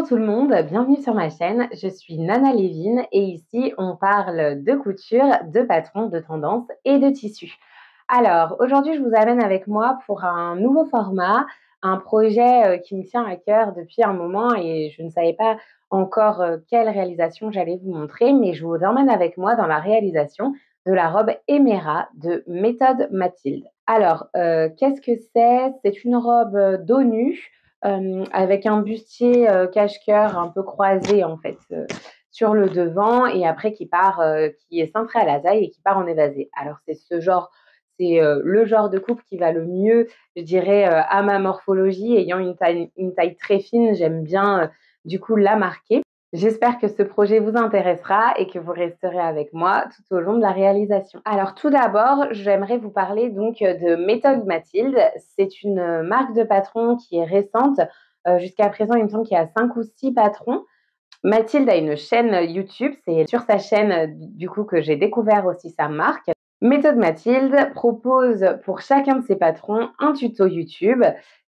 tout le monde, bienvenue sur ma chaîne. Je suis Nana Lévin et ici on parle de couture, de patrons, de tendances et de tissus. Alors aujourd'hui je vous amène avec moi pour un nouveau format, un projet qui me tient à cœur depuis un moment et je ne savais pas encore quelle réalisation j'allais vous montrer, mais je vous emmène avec moi dans la réalisation de la robe Emera de Méthode Mathilde. Alors qu'est-ce que c'est? C'est une robe dos nu avec un bustier cache-cœur un peu croisé en fait sur le devant et après qui est cintré à la taille et qui part en évasé. Alors c'est le genre de coupe qui va le mieux, je dirais, à ma morphologie. Ayant une taille très fine, j'aime bien du coup la marquer. J'espère que ce projet vous intéressera et que vous resterez avec moi tout au long de la réalisation. Alors tout d'abord, j'aimerais vous parler donc de Méthode Mathilde. C'est une marque de patron qui est récente. Jusqu'à présent, il me semble qu'il y a 5 ou 6 patrons. Mathilde a une chaîne YouTube. C'est sur sa chaîne du coup que j'ai découvert aussi sa marque. Méthode Mathilde propose pour chacun de ses patrons un tuto YouTube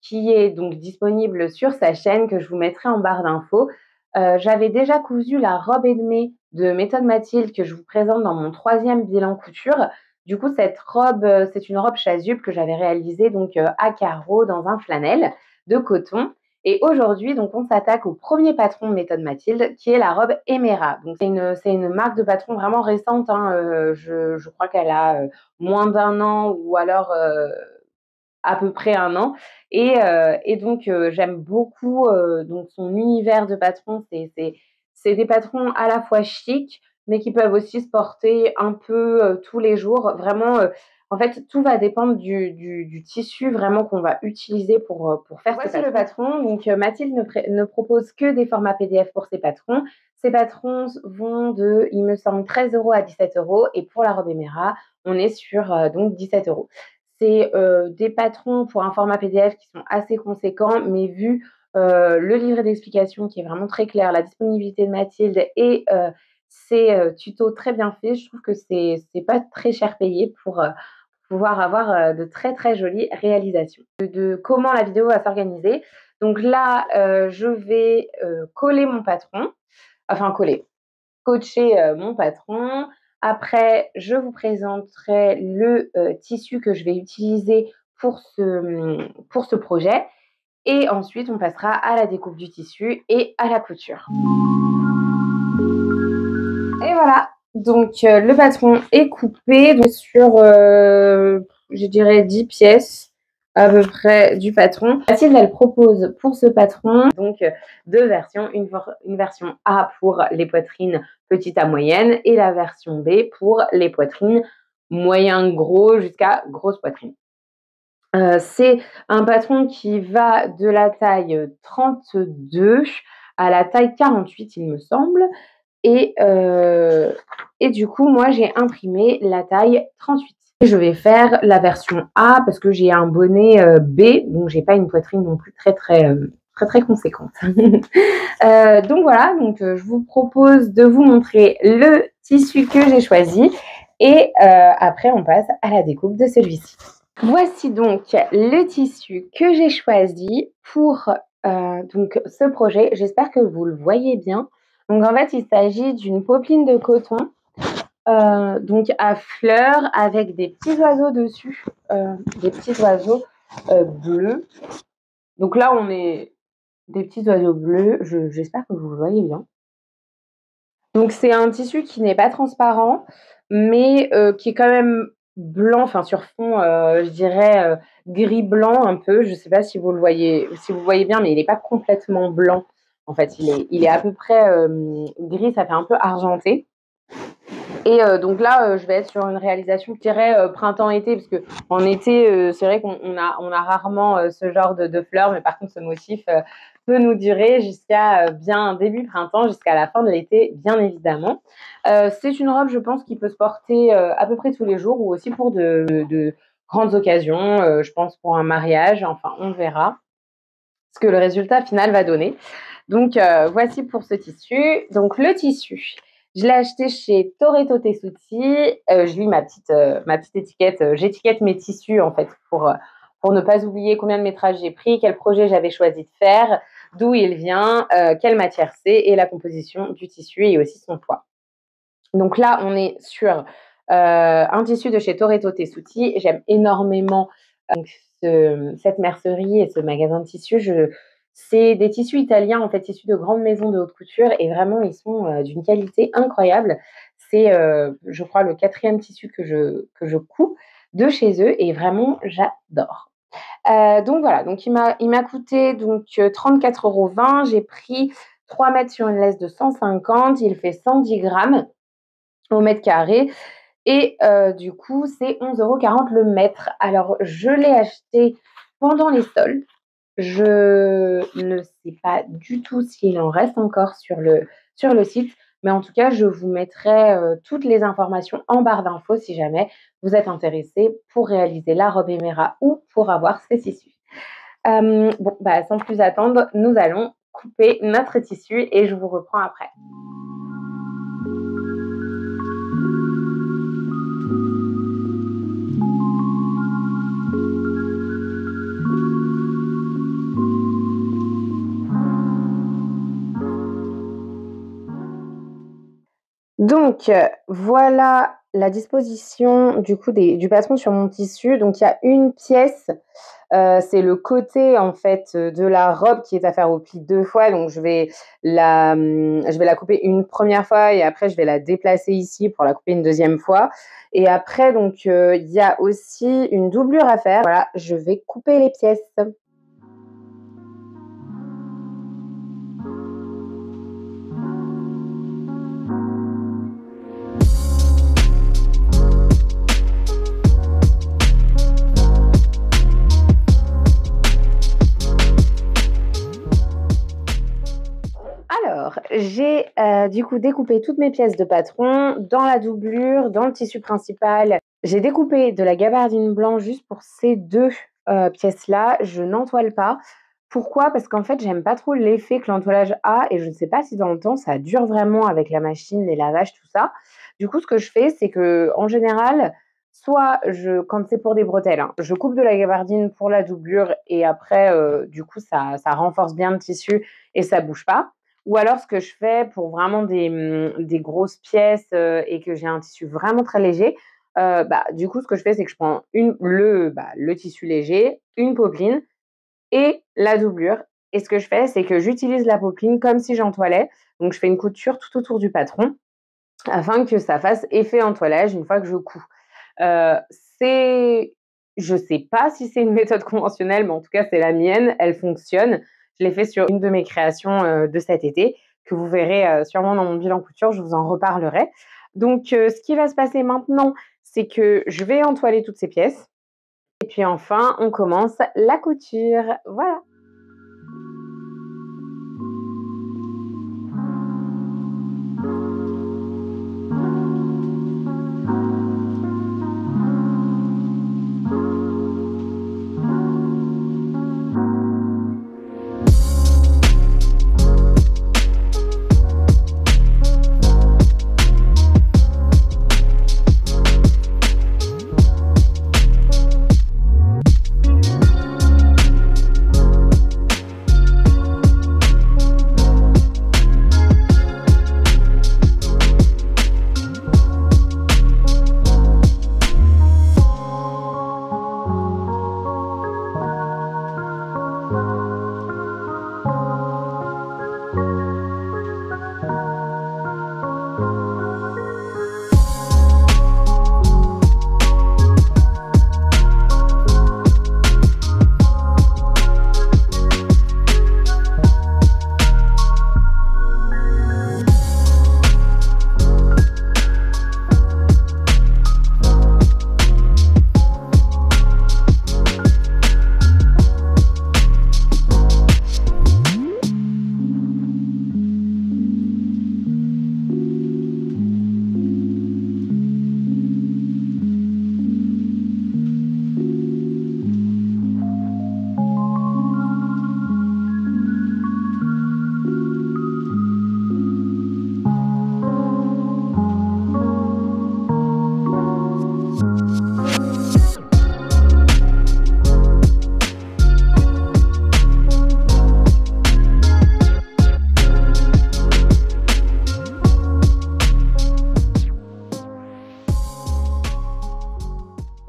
qui est donc disponible sur sa chaîne que je vous mettrai en barre d'infos. J'avais déjà cousu la robe Edmée de Méthode Mathilde que je vous présente dans mon 3e bilan couture. Du coup, cette robe, c'est une robe chasuble que j'avais réalisée donc à carreaux dans un flanelle de coton. Et aujourd'hui, donc, on s'attaque au premier patron de Méthode Mathilde, qui est la robe Emera. Donc, c'est une marque de patron vraiment récente. Hein. Je crois qu'elle a moins d'1 an ou alors à peu près 1 an. Et donc, j'aime beaucoup donc son univers de patron. C'est des patrons à la fois chic, mais qui peuvent aussi se porter un peu tous les jours. Vraiment, en fait, tout va dépendre du tissu vraiment qu'on va utiliser pour faire ces patrons. Le patron. Donc, Mathilde ne propose que des formats PDF pour ses patrons. Ces patrons vont de, il me semble, 13 € à 17 €. Et pour la robe Emera, on est sur donc 17 €. C'est des patrons pour un format PDF qui sont assez conséquents, mais vu le livret d'explication qui est vraiment très clair, la disponibilité de Mathilde et ses tutos très bien faits, je trouve que c'est pas très cher payé pour pouvoir avoir de très très jolies réalisations. De comment la vidéo va s'organiser. Donc là, je vais coller mon patron, enfin coller, coacher mon patron. Après, je vous présenterai le tissu que je vais utiliser pour ce projet. Et ensuite, on passera à la découpe du tissu et à la couture. Et voilà, donc le patron est coupé donc, sur, je dirais, 10 pièces à peu près du patron. Mathilde, elle propose pour ce patron donc 2 versions, une version A pour les poitrines petites à moyennes et la version B pour les poitrines moyen gros jusqu'à grosse poitrine. C'est un patron qui va de la taille 32 à la taille 48, il me semble. Et du coup, moi, j'ai imprimé la taille 38. Je vais faire la version A parce que j'ai un bonnet B, donc j'ai pas une poitrine non plus très conséquente. Donc voilà, donc je vous propose de vous montrer le tissu que j'ai choisi et après on passe à la découpe de celui-ci. Voici donc le tissu que j'ai choisi pour donc ce projet. J'espère que vous le voyez bien. Donc en fait, il s'agit d'une popeline de coton donc à fleurs avec des petits oiseaux dessus, des petits oiseaux bleus. Donc là, on est des petits oiseaux bleus. J'espère que vous le voyez bien. Donc c'est un tissu qui n'est pas transparent, mais qui est quand même blanc, enfin sur fond, je dirais gris blanc un peu. Je ne sais pas si vous le voyez, si vous voyez bien, mais il n'est pas complètement blanc. En fait, il est à peu près gris, ça fait un peu argenté. Et donc là, je vais être sur une réalisation, je dirais printemps-été, parce que en été, c'est vrai qu'on a rarement ce genre de fleurs, mais par contre, ce motif peut nous durer jusqu'à bien début printemps, jusqu'à la fin de l'été, bien évidemment. C'est une robe, je pense, qui peut se porter à peu près tous les jours ou aussi pour de grandes occasions. Je pense pour un mariage, enfin, on verra ce que le résultat final va donner. Donc, voici pour ce tissu. Donc, le tissu, je l'ai acheté chez Toretto Tessuti. Je lis ma petite étiquette. J'étiquette mes tissus, en fait, pour ne pas oublier combien de métrage j'ai pris, quel projet j'avais choisi de faire. d'où il vient, quelle matière c'est et la composition du tissu et aussi son poids. Donc là, on est sur un tissu de chez Toretto Tessuti. J'aime énormément cette mercerie et ce magasin de tissus. C'est des tissus italiens, en fait, issus de grandes maisons de haute couture et vraiment, ils sont d'une qualité incroyable. C'est, je crois, le quatrième tissu que je couds de chez eux et vraiment, j'adore. Donc voilà, donc il m'a coûté donc 34,20 €. J'ai pris 3 mètres sur une laisse de 150. Il fait 110 grammes au mètre carré et du coup, c'est 11,40 € le mètre. Alors, je l'ai acheté pendant les soldes. Je ne sais pas du tout s'il en reste encore sur le site, mais en tout cas, je vous mettrai, toutes les informations en barre d'infos si jamais vous êtes intéressés pour réaliser la robe Emera ou pour avoir ces tissus. Bon, bah, sans plus attendre, nous allons couper notre tissu et je vous reprends après. Donc, voilà la disposition du coup du patron sur mon tissu. Donc il y a une pièce, c'est le côté en fait, de la robe qui est à faire au pli 2 fois. Donc je vais la couper une première fois et après je vais la déplacer ici pour la couper une deuxième fois et après donc, il y a aussi une doublure à faire. Voilà, je vais couper les pièces. Alors, j'ai, du coup découpé toutes mes pièces de patron dans la doublure, dans le tissu principal. J'ai découpé de la gabardine blanche juste pour ces 2 pièces-là. Je n'entoile pas. Pourquoi? Parce qu'en fait, j'aime pas trop l'effet que l'entoilage a et je ne sais pas si dans le temps ça dure vraiment avec la machine, les lavages, tout ça. Du coup, ce que je fais, c'est qu'en général, soit quand c'est pour des bretelles, hein, je coupe de la gabardine pour la doublure et après, du coup, ça renforce bien le tissu et ça bouge pas. Ou alors ce que je fais pour vraiment des grosses pièces, et que j'ai un tissu vraiment très léger, bah, du coup, ce que je fais, c'est que je prends le tissu léger, une popeline et la doublure et ce que je fais, c'est que j'utilise la popeline comme si j'entoilais. Donc je fais une couture tout autour du patron afin que ça fasse effet entoilage une fois que je couds. Heu, c'est je sais pas si c'est une méthode conventionnelle, mais en tout cas, c'est la mienne, elle fonctionne. Je l'ai fait sur une de mes créations, de cet été, que vous verrez, sûrement dans mon bilan couture, je vous en reparlerai. Donc, ce qui va se passer maintenant, c'est que je vais entoiler toutes ces pièces et puis enfin, on commence la couture. Voilà.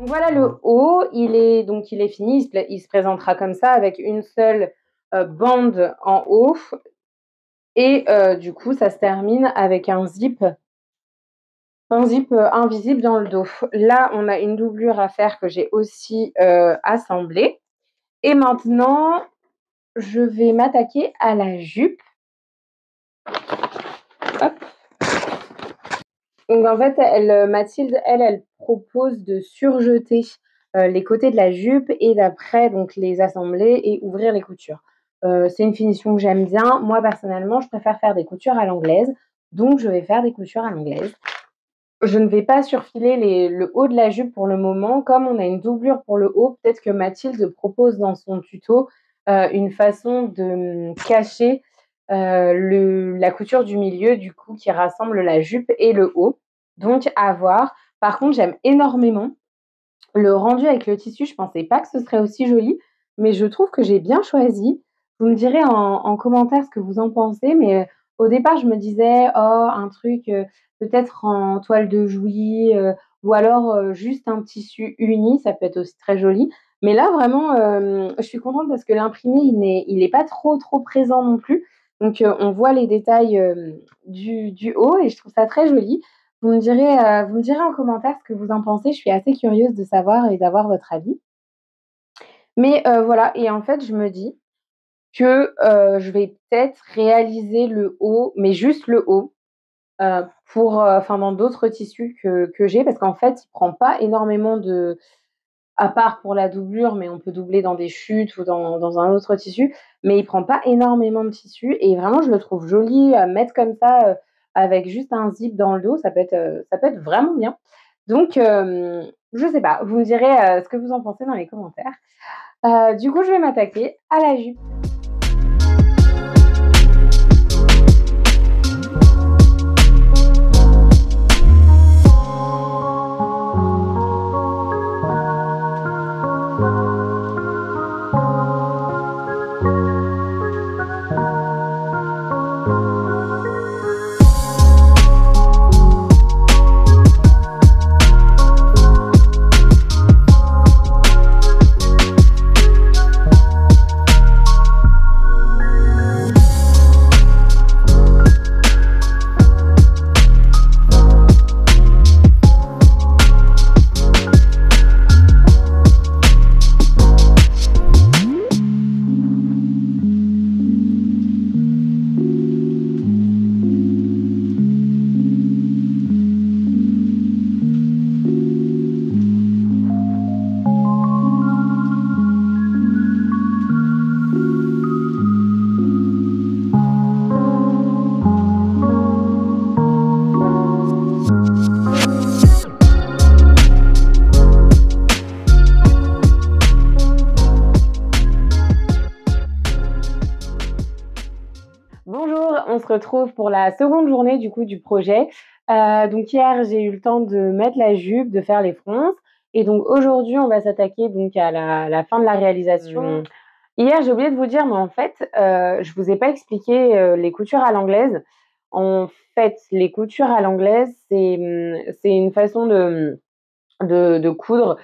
Donc voilà le haut, il est fini, il se présentera comme ça avec une seule, bande en haut et du coup ça se termine avec un zip, invisible dans le dos. Là, on a une doublure à faire que j'ai aussi, assemblée et maintenant je vais m'attaquer à la jupe. Hop. Donc en fait, Mathilde, elle propose de surjeter, les côtés de la jupe et d'après donc les assembler et ouvrir les coutures. C'est une finition que j'aime bien. Moi, personnellement, je préfère faire des coutures à l'anglaise, donc je vais faire des coutures à l'anglaise. Je ne vais pas surfiler le haut de la jupe pour le moment. Comme on a une doublure pour le haut, peut-être que Mathilde propose dans son tuto, une façon de, cacher, la couture du milieu, du coup, qui rassemble la jupe et le haut. Donc à voir. Par contre, j'aime énormément le rendu avec le tissu. Je pensais pas que ce serait aussi joli, mais je trouve que j'ai bien choisi. Vous me direz en commentaire ce que vous en pensez, mais, au départ, je me disais: «Oh, un truc, peut-être en toile de Jouy, ou alors, juste un tissu uni, ça peut être aussi très joli». Mais là, vraiment, je suis contente parce que l'imprimé, il est pas trop, trop présent non plus. Donc, on voit les détails, du haut et je trouve ça très joli. Vous me direz en commentaire ce que vous en pensez. Je suis assez curieuse de savoir et d'avoir votre avis. Mais, voilà et en fait, je me dis que, je vais peut-être réaliser le haut, mais juste le haut, pour, enfin dans d'autres tissus que j'ai parce qu'en fait, il prend pas énormément de à part pour la doublure, mais on peut doubler dans des chutes ou dans un autre tissu, mais il prend pas énormément de tissu et vraiment je le trouve joli à mettre comme ça, avec juste un zip dans le dos, ça peut être vraiment bien. Donc je sais pas, vous me direz, ce que vous en pensez dans les commentaires. Du coup, je vais m'attaquer à la jupe. Bonjour, on se retrouve pour la seconde journée du coup du projet. Donc hier, j'ai eu le temps de mettre la jupe, de faire les fronces et donc aujourd'hui, on va s'attaquer donc à la fin de la réalisation. Hier, j'ai oublié de vous dire, mais en fait, je vous ai pas expliqué, les coutures à l'anglaise. En fait, les coutures à l'anglaise, c'est une façon de coudre,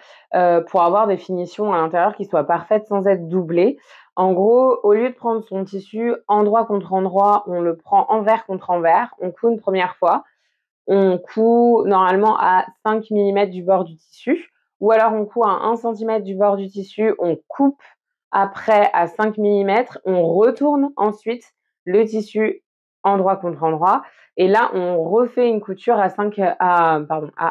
pour avoir des finitions à l'intérieur qui soient parfaites sans être doublées. En gros, au lieu de prendre son tissu endroit contre endroit, on le prend envers contre envers. On coud une première fois. On coud normalement à 5 millimètres du bord du tissu ou alors on coud à 1 centimètre du bord du tissu, on coupe après à 5 millimètres, on retourne ensuite le tissu endroit contre endroit et là on refait une couture à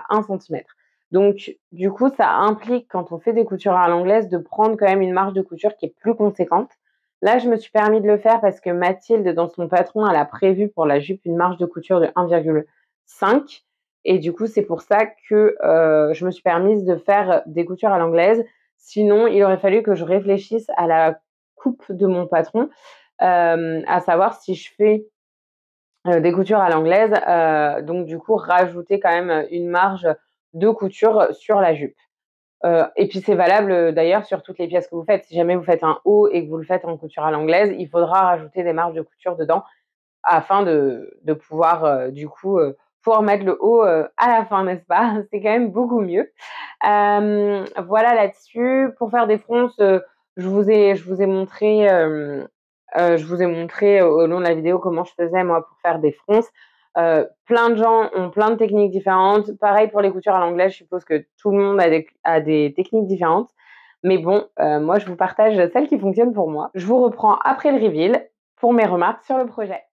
1 centimètre. Donc du coup, ça implique quand on fait des coutures à l'anglaise de prendre quand même une marge de couture qui est plus conséquente. Là, je me suis permis de le faire parce que Mathilde, dans son patron, elle a prévu pour la jupe une marge de couture de 1,5 et du coup, c'est pour ça que, je me suis permise de faire des coutures à l'anglaise. Sinon, il aurait fallu que je réfléchisse à la coupe de mon patron, à savoir si je fais, des coutures à l'anglaise, donc du coup, rajouter quand même, une marge de couture sur la jupe. Et puis c'est valable, d'ailleurs sur toutes les pièces que vous faites. Si jamais vous faites un haut et que vous le faites en couture à l'anglaise, il faudra rajouter des marges de couture dedans afin de pouvoir, du coup, pouvoir mettre le haut, à la fin, n'est-ce pas? C'est quand même beaucoup mieux. Voilà là-dessus. Pour faire des fronces, je vous ai montré au long de la vidéo comment je faisais moi pour faire des fronces. Plein de gens ont plein de techniques différentes. Pareil pour les coutures à l'anglaise, je suppose que tout le monde a des techniques différentes. Mais bon, moi je vous partage celle qui fonctionne pour moi. Je vous reprends après le reveal pour mes remarques sur le projet.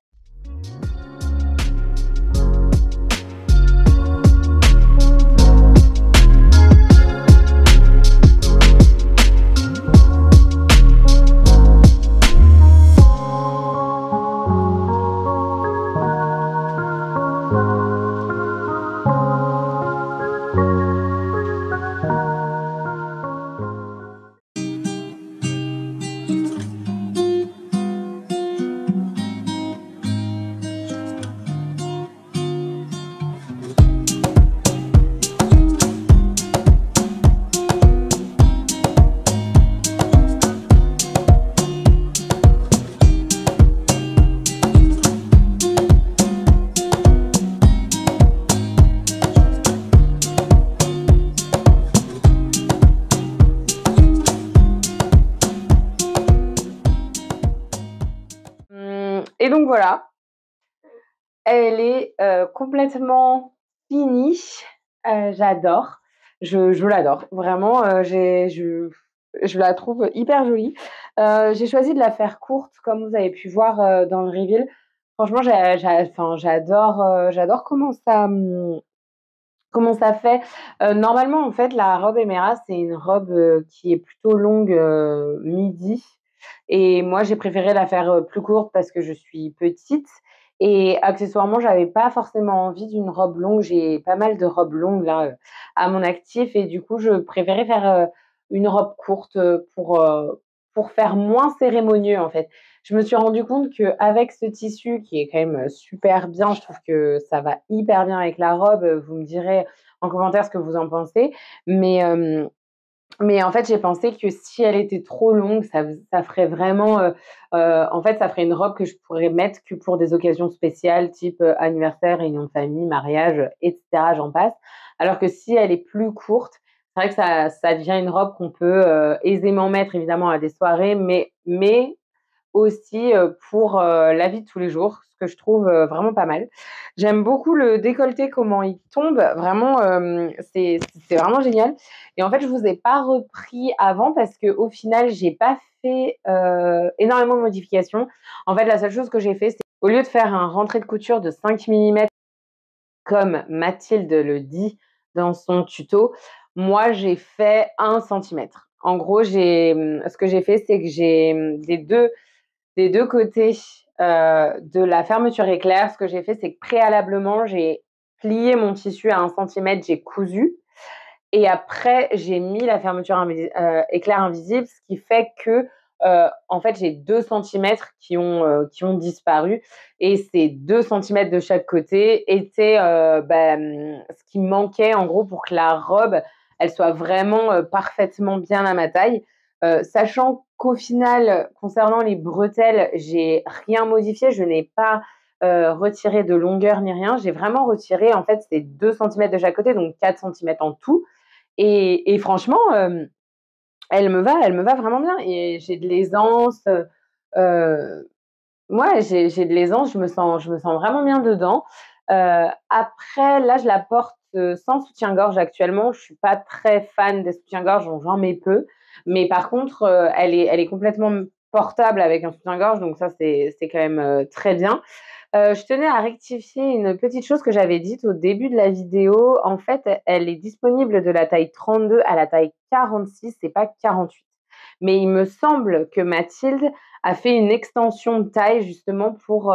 Et donc voilà, elle est complètement finie. J'adore. Je l'adore. Vraiment, je la trouve hyper jolie. J'ai choisi de la faire courte, comme vous avez pu voir dans le reveal. Franchement, enfin, j'adore comment ça fait. Normalement, en fait, la robe Emera, c'est une robe qui est plutôt longue midi. Et moi, j'ai préféré la faire plus courte parce que je suis petite. Et accessoirement, j'avais pas forcément envie d'une robe longue. J'ai pas mal de robes longues là à mon actif. Et du coup, je préférais faire une robe courte pour faire moins cérémonieux en fait. Je me suis rendu compte qu'avec ce tissu qui est quand même super bien, je trouve que ça va hyper bien avec la robe. Vous me direz en commentaire ce que vous en pensez. Mais, mais en fait, j'ai pensé que si elle était trop longue, ça ferait vraiment, en fait, ça ferait une robe que je pourrais mettre que pour des occasions spéciales, type, anniversaire, réunion de famille, mariage, et cetera, j'en passe. Alors que si elle est plus courte, c'est vrai que ça devient une robe qu'on peut, aisément mettre évidemment à des soirées, mais aussi, pour, la vie de tous les jours, ce que je trouve, vraiment pas mal. J'aime beaucoup le décolleté, comment il tombe, vraiment, c'est vraiment génial et en fait, je vous ai pas repris avant parce qu'au final, j'ai pas fait, énormément de modifications. En fait, la seule chose que j'ai fait, c'est au lieu de faire un rentré de couture de 5 millimètres comme Mathilde le dit dans son tuto, moi, j'ai fait 1 centimètre. En gros, ce que j'ai fait, c'est que j'ai, des 2 côtés, de la fermeture éclair, ce que j'ai fait, c'est que préalablement, j'ai plié mon tissu à 1 centimètre, j'ai cousu et après j'ai mis la fermeture éclair invisible, ce qui fait que, en fait, j'ai 2 centimètres qui ont disparu et ces 2 centimètres de chaque côté étaient, ce qui me manquait en gros pour que la robe, elle soit vraiment, parfaitement bien à ma taille. Sachant qu'au final, concernant les bretelles, j'ai rien modifié, je n'ai pas, retiré de longueur ni rien. J'ai vraiment retiré en fait ces 2 centimètres de chaque côté, donc 4 centimètres en tout et franchement, elle me va vraiment bien et j'ai de l'aisance, ouais, j'ai de l'aisance, je me sens vraiment bien dedans. Après là, je la porte, sans soutien-gorge actuellement. Je suis pas très fan des soutiens-gorge, donc j'en mets peu. Mais par contre, elle est complètement portable avec un soutien-gorge, donc ça, c'est quand même, très bien. Je tenais à rectifier une petite chose que j'avais dite au début de la vidéo. En fait, elle est disponible de la taille 32 à la taille 46 et pas 48. Mais il me semble que Mathilde a fait une extension de taille justement pour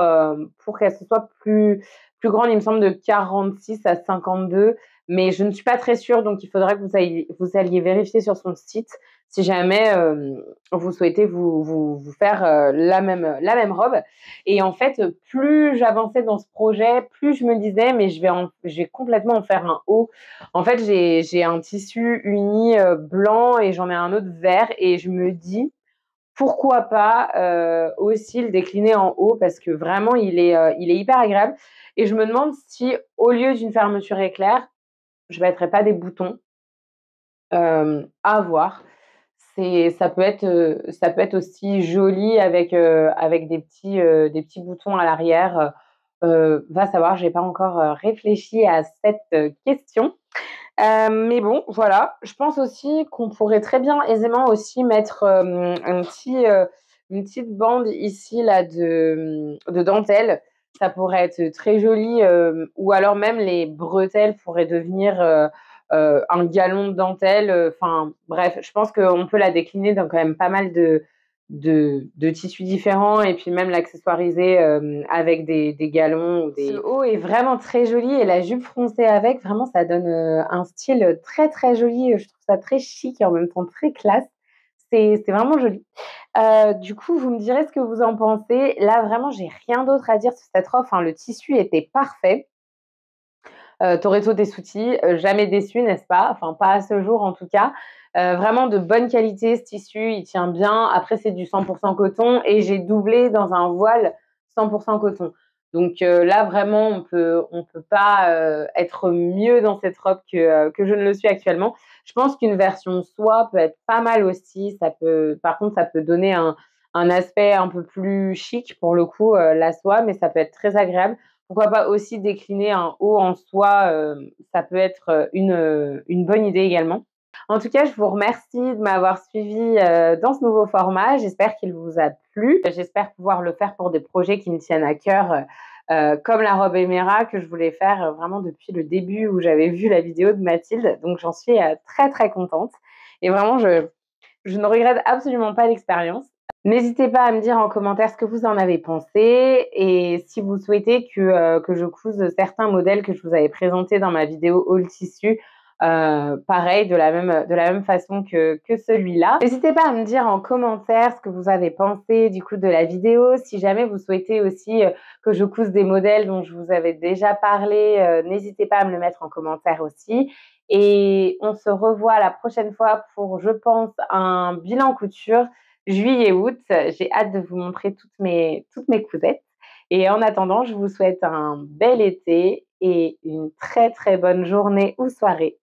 qu'elle se soit plus grande. Il me semble de 46 à 52, mais je ne suis pas très sûre, donc il faudrait que vous alliez vérifier sur son site si jamais vous souhaitez vous faire la même robe. Et en fait, plus j'avançais dans ce projet, plus je me disais, mais je vais complètement en faire un haut. En fait, j'ai un tissu uni blanc et j'en ai un autre vert et je me dis, pourquoi pas aussi le décliner en haut parce que vraiment, il est hyper agréable. Et je me demande si, au lieu d'une fermeture éclair, je ne mettrais pas des boutons À voir. Ça peut être aussi joli avec des petits boutons à l'arrière, va savoir, j'ai pas encore, réfléchi à cette, question. Mais bon, voilà. Je pense aussi qu'on pourrait très bien aisément aussi mettre, une petite bande ici là de dentelle. Ça pourrait être très joli, ou alors même les bretelles pourraient devenir, un galon de dentelle, enfin bref, je pense qu'on peut la décliner dans quand même pas mal de tissus différents et puis même l'accessoiriser, avec des galons ou des ce haut est vraiment très joli et la jupe froncée avec, vraiment ça donne, un style, très, très joli, je trouve ça très chic et en même temps très classe. C'est vraiment joli. Du coup, vous me direz ce que vous en pensez. Là, vraiment, j'ai rien d'autre à dire sur cette robe. Enfin, le tissu était parfait. Toretto Tessuti, jamais déçu, n'est-ce pas? Enfin, pas à ce jour en tout cas. Vraiment de bonne qualité ce tissu, il tient bien. Après, c'est du 100% coton et j'ai doublé dans un voile 100% coton. Donc là, vraiment, on peut pas être mieux dans cette robe que je ne le suis actuellement. Je pense qu'une version soie peut être pas mal aussi. Par contre, ça peut donner un aspect un peu plus chic pour le coup, la soie, mais ça peut être très agréable. Pourquoi pas aussi décliner un haut en soie, ça peut être, une bonne idée également. En tout cas, je vous remercie de m'avoir suivie, dans ce nouveau format. J'espère qu'il vous a plu. J'espère pouvoir le faire pour des projets qui me tiennent à cœur, comme la robe Emera que je voulais faire, vraiment depuis le début où j'avais vu la vidéo de Mathilde. Donc j'en suis, très, très contente et vraiment je ne regrette absolument pas l'expérience. N'hésitez pas à me dire en commentaire ce que vous en avez pensé et si vous souhaitez que je couse certains modèles que je vous avais présentés dans ma vidéo haul tissu, pareil de la même façon que celui-là. N'hésitez pas à me dire en commentaire ce que vous avez pensé du coup de la vidéo. Si jamais vous souhaitez aussi, que je couse des modèles dont je vous avais déjà parlé, n'hésitez pas à me le mettre en commentaire aussi et on se revoit la prochaine fois pour, je pense, un bilan couture juillet-août. J'ai hâte de vous montrer toutes mes cousettes. Et en attendant, je vous souhaite un bel été et une très très bonne journée ou soirée.